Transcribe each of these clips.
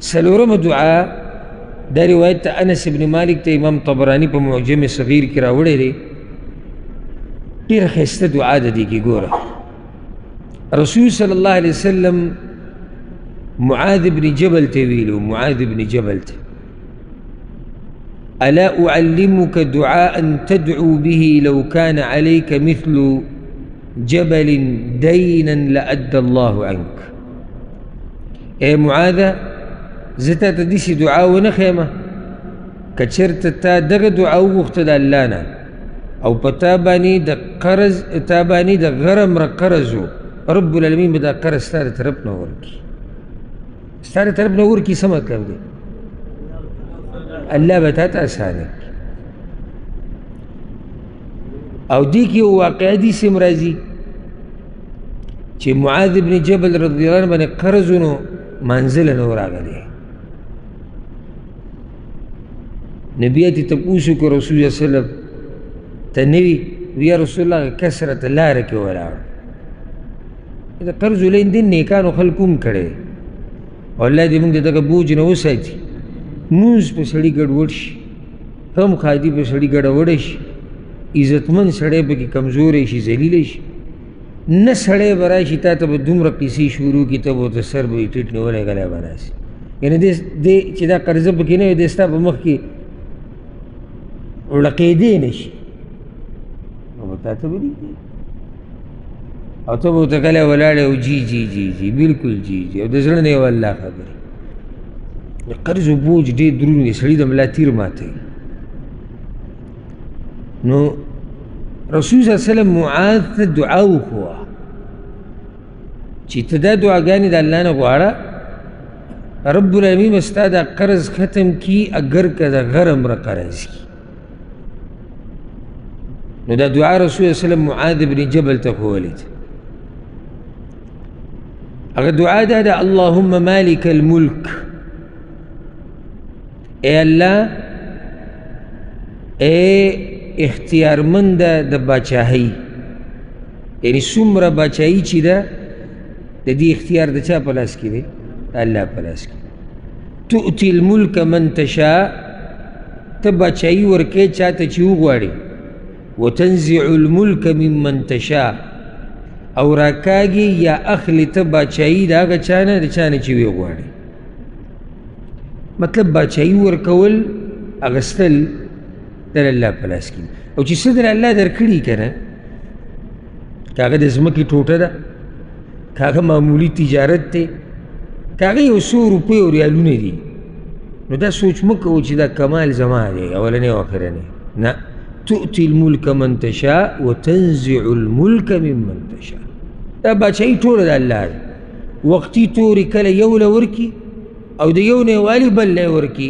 سلورم دعا دا روایت تا انس ابن مالک تا امام طبرانی پا معجم صغیر کی راوڑے دے دیر خیست دعا دا دی کی گورا رسول صلی اللہ علیہ وسلم معاذ بن جبل تویلو معاذ بن جبل ألا أعلمك دعاء تدعو به لو كان عليك مثل جبل دينا لأدى الله عنك اے معاذ زتا تدیسی دعا ونخیمه کچرت تا دغ دعا وغخت دا اللانا او پتابانی دا قرز تابانی دا غرم را قرزو رب العالمین بدا قرز ستار طرف نور کی ستار طرف نور کی سمت کم دے اللہ بتاتا آسانک او دی کی واقعی دی سے مرازی چی معاذ بن جبل رضی اللہ عنہ بانی قرزونو منزل نور آگا دے نبیاتی تپوسو کو رسول اللہ صلی اللہ علیہ وسلم تنوی ویا رسول اللہ کسرت لارکی ولاو دا قرزو لین دن نیکانو خلقوم کرے اور اللہ دی منگ دا بوج نو سایتی موز پا سڑی گڑ وڑش ہم خادی پا سڑی گڑ وڑش عزتمن سڑے پا کی کمزوریشی زلیلش نہ سڑے برایشی تا تا با دوم رقیسی شروع کی تا با تا سر با ایٹیٹ نولے گلے بناسی یعنی دے چی دا قرض پا کی نوی دیستا پا مخ کی لقیدے نشی او تا تا بلی او تا با تا گلے ولاڑے او جی جی جی جی بالکل جی جی او دزرنے واللہ خبری قرض و بوج دے درون گے سڑی دا ملا تیر ماتے نو رسول صلی اللہ علیہ وسلم معاذ تا دعاو کوا چی تا دعا گانی دا اللہ نا غوارا رب العالمین مستا دا قرض ختم کی اگر کا دا غرم را قرض کی نو دا دعا رسول صلی اللہ علیہ وسلم معاذ بن جبل تا خوالید اگر دعا دا دا اللہم مالک الملک اے اللہ اے اختیار مند دا باچاہی یعنی سمرا باچاہی چی دا دی اختیار دا چا پلاس کی دے اللہ پلاس کی تؤتی الملک من تشاء تا باچاہی ورکے چاہتا چیو گوارے وتنزع الملک من من تشاء او راکاگی یا اخلی تا باچاہی دا آگا چانا دا چانا چیوی گوارے مطلب باچاہی ورکول اغسطل در اللہ پلاس کی او چی صدر اللہ در کڑی کنا کاغا دا زمکی ٹوٹا دا کاغا معمولی تجارت تے کاغا یو 100 روپے اور ریالونے دی نو دا سوچ مکو چی دا کمال زمان دے اولنے و آخرنے نا تؤتی الملک من تشاء وتنزع الملک من من تشاء دا باچائی ٹولا دا اللہ دا وقتی توری کل یولا ورکی او دا یونے والی بلنے ورکی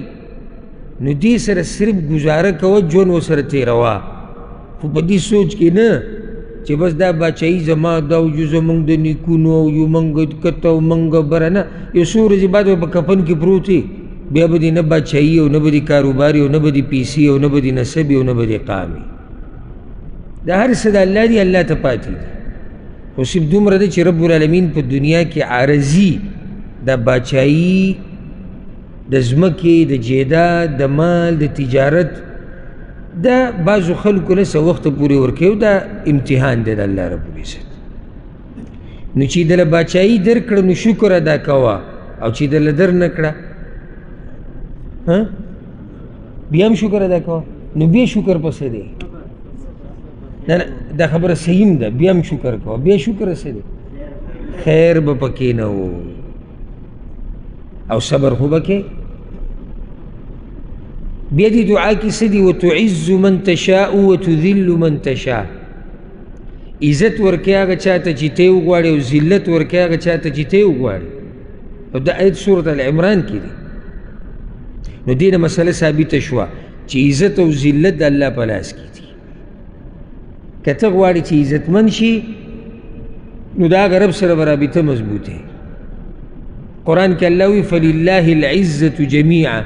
نو دی سر صرف گزارہ کوا جون و سر تیروا خو پا دی سوچ کے نا چی بس دا باچائی زمان داو جو زمان دا نیکونو یو منگا کتاو منگا برانا یو سورجی بعد و کفن کی پروتی بیا با دی نا باچائی و نا با دی کاروباری و نا با دی پیسی و نا با دی نسبی و نا با دی قامی دا ہر صدا اللہ دی اللہ تا پاتی دی خو صرف دوم رده چی رب العالمین پا دنیا کی عارضی دا باچائی دا زمکی دا جیداد دا مال دا تجارت دا بعضو خلقو لسا وقت پوری ورکیو دا امتحان دا اللہ رب العزت نو چی دل باچائی در کڑا نو شکر ادا کوا او چی دل در نکڑا بیام شکر ادا کوا نو بیا شکر پسے دے دا خبر سیم دا بیام شکر کوا بیا شکر سے دے خیر با پکی نو او صبر خو بکے بیدی دعا کی سدی وتعز من تشاء وتذل من تشاء عزت ورکے آگا چاہتا چی تیو گوارے و ذلت ورکے آگا چاہتا چی تیو گوارے او دا آیت سورة العمران کی دی نو دین مسئلہ ثابت شوا چی عزت و ذلت دا اللہ پلاس کی تھی کتا گوارے چی عزت من شی نو دا آگا رب سر برابطہ مضبوط ہے قرآن کے اللہ وی فَلِلَّهِ الْعِزَّةُ جَمِيعًا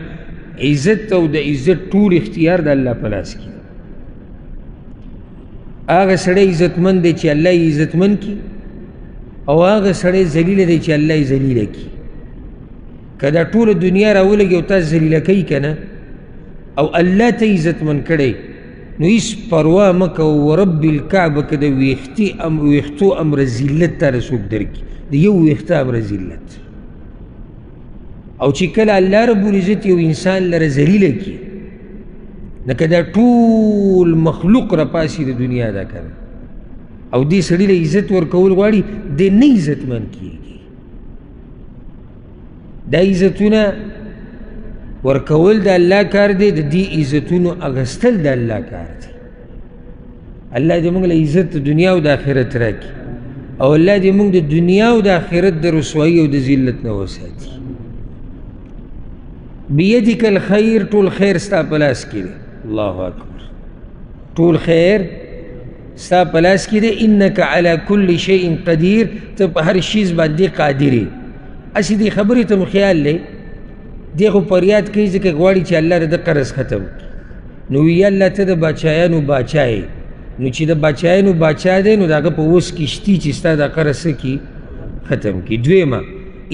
عزت او دا عزت طول اختیار دا اللہ پلاس کی آگا سڑے عزت من دے چی اللہ عزت من کی او آگا سڑے ذلیل دے چی اللہ ذلیل کی که دا ټوله دنیا راولګي او تا ذلیله کوي که نه او الله ته عزتمن کړی نو هېڅ پروا مه کوه ورب الکعبه که د ویښتو امر ذلت تاله څوک درکړي د یو ویښته امر ذلت او چې کله الله رب العزت یو انسان لره ذلیله کړي نو که دا ټول مخلوق راپاسي د دنیا دا که او دې سړي له عزت ورکول غواړي دی نه عزتمن کېږي دا عزتونه ورکول د الله کار دی د دې عزتونو اخیستل د الله کار دی الله دې موږ له عزت د دنیا او د آخرت راکړي او الله دې موږ د دنیا او د آخرت د رسوایي او د ذلت نه وساتي بیدک الخیر ټول خیر ستا په لاس کې دی الله اکبر ټول خیر ستا په لاس کې دی انک علی کل شیء قدیر ته په هر شیز باندې قادر یې هسې دې خبرې ته مو خیال دی دی خو فریاد کوي ځکه غواړي چې الله د قرض ختم کړي نو وی الله ته د باچایانو باچا یې نو چې د باچایانو باچا دی نو د هغه په وس کې شتي چې ستا دا قرض څه کړي ختم کړي دویمه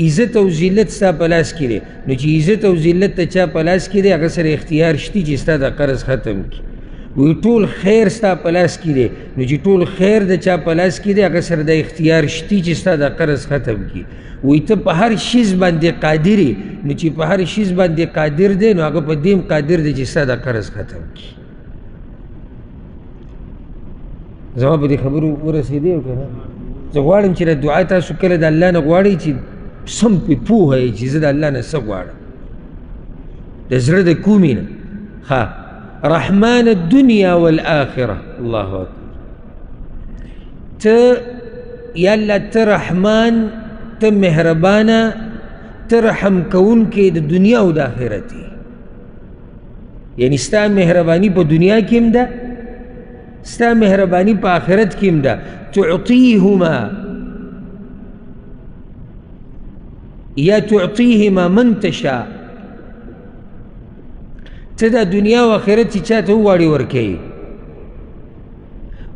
عزت او ذلت ستا په لاس کې دی نو چې عزت او ذلت ته چا په لاس کې دی هغه سره اختیار شتي چې ستا دا قرض ختم کړي وی ټول خیر ستا په لاس کې دی نو چې ټول خیر د چا په لاس کې دی هغه سره د اختیار شتي چې ستا دا قرض ختم کړي وی ته په هر شیز باندې قادر یې نو چې په هر شیز باندې قادر دی نو هغه په دې قادر دی چې ستا دا قرض ختم کړي زما په دې خبرو ورسېدی او که نه زه غواړم چې د دعا تاسو کله د الله نه غواړئ چې سم پې پوهه یې چې زه د الله نه څه غواړم د زړه د کومې نه ښه رحمان الدنیا والآخره الله اکبر ته یا الله ته رحمان ته مهربانه ته رحم کوونکی د دنیا او د آخرت یعنی ستا مهرباني په دنیا کې هم ده ستا مهرباني په آخرت کې هم ده تعطیهما یا تعطیهما من تشاء ته دا دنیا او آخرت چې چا ته وغواړې ورکوي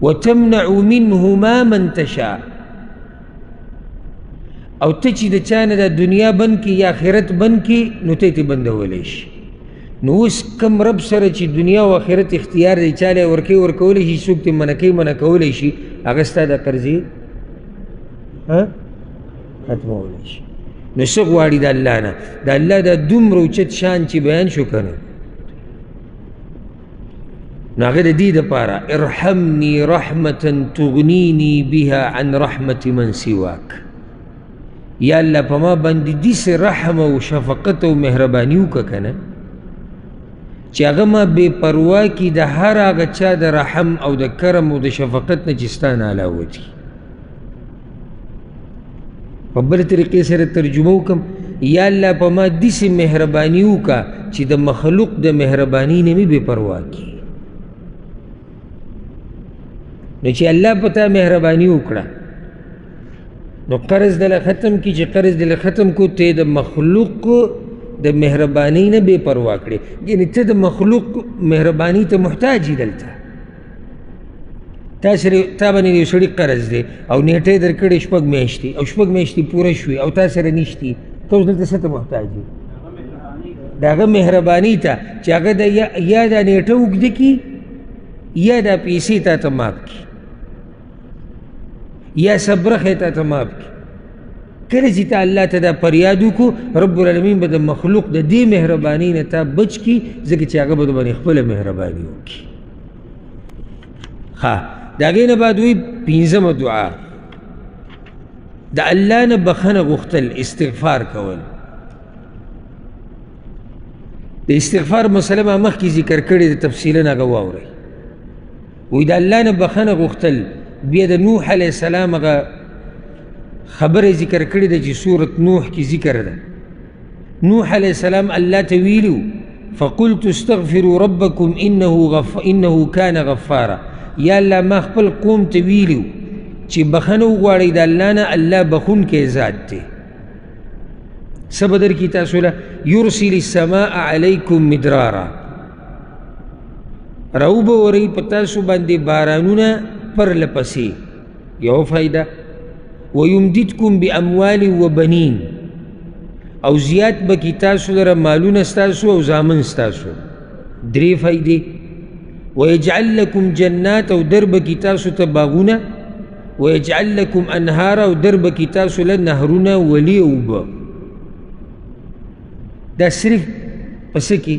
وتمنع منهما من تشاء او ته چې د چا نه دا دنیا بند کړي یا آخرت بند کړي نو ته یې بندولی شي نو اوس کم رب سره چې دنیا او آخرت اختیار دی چا له یې ورکوي ورکولی شي څوک ته منع کوي منع کولی شي هغه ستا دا قرضې ختمولی شي نو څه غواړي د الله نه د الله دا دومره اوچت شان چې بیان شو که نه نو هغه د دې دپاره ارحمني رحمة تغنیني بها عن رحمة من سواک یا الله په ما باندې داسې رحم او شفقت او مهرباني وکړه که نه چې هغه ما بې پروا کړي د هر هغه چا د رحم او د کرم او د شفقت نه چې ستا نه علاوه دي په بله طریقې سره ترجمه وکړم یا الله په ما داسې مهرباني وکړه چې د مخلوق د مهرباني نه مې بې پروا کړي نو چې الله په تا مهرباني وکړه نو قرض دله ختم کی چې قرض دله ختم کو ته د مخلوق د مهرباني نه بې پروا کړې یعنې ته د مخلوق مهرباني ته محتاج یې دلته تا باندې یو سړي قرض دی او نیټه یې درکړې 6 میاشتې او 6 میاشتې پوره شوې او تا سره نشتي ته اوس دلته څه ته محتاج یې د هغه مهرباني ته چې هغه د یا دا نیټه اوږده کړي یا دا پیسې تا ته ماف کړي یا صبرخې تا ته ماف کړي کله چې ته الله ته دا فریاد وکړو رب العالمین به د مخلوق د دې مهرباني نه تا بچ کړي ځکه چې هغه به د باندې خپله مهرباني وکړي ښه د هغې نه بعد وایي 5مه دعا د الله نه بخښنه غوښتل استغفار کول د استغفار مسله ما مخکې ذکر کړې د تفصیلا هغه واورئ وایي د الله نه بخښنه غوښتل بیا د نوح علیه السلام هغه خبره ذکر کړې ده چې سورت نوح کې ذکر ده نوح علیه السلام الله ته ویلي فقلت استغفروا ربکم انه کان غفارا یا الله ما خپل قوم ته ویلي چې بخښنه وغواړئ د الله نه الله بخښونکی ذات دی څه به درکړي تاسو له یرسل السماء علیکم مدرارا راوبورئ په تاسو باندې بارانونه پرله پسې یو فایده ویمددکم باموال وبنین او زیات به کی تاسو لره مالونه ستاسو او زامن ستاسو. درې فایدې. ویجعل لکم جنات او در به کی تاسو ته باغونه، ویجعل لکم انهار او در به کی تاسو له نهرونه ولی اوبه. دا صرف پس کې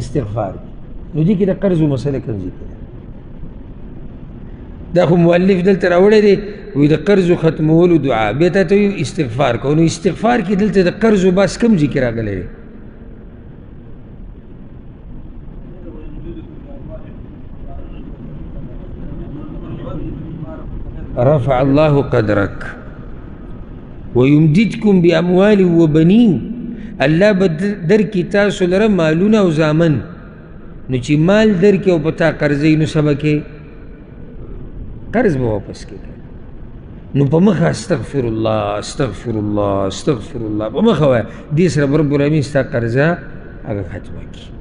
استغفار. نو دې کې د قرض مسله کوم ذکر دا خو مؤلف دلته راوړی دی وایي د قرض ختمولو دعا، بیا تا ته وایي استغفار کوو. نو استغفار کې دلته د قرض بس کوم ذکر راغلی دی؟ رفع الله قدرك ويمددكم بأموال وبنين. الله به درکړي تاسو لره مالونه او زامن. نو چې مال درکړي او په تا قرضوي نو څه به کوې؟ قرض به واپس کړي. نو په مخه استغفر الله استغفر الله استغفر الله په مخه وایه، دې سره به رب العالمین ستا قرضه هغه ختمه کړي.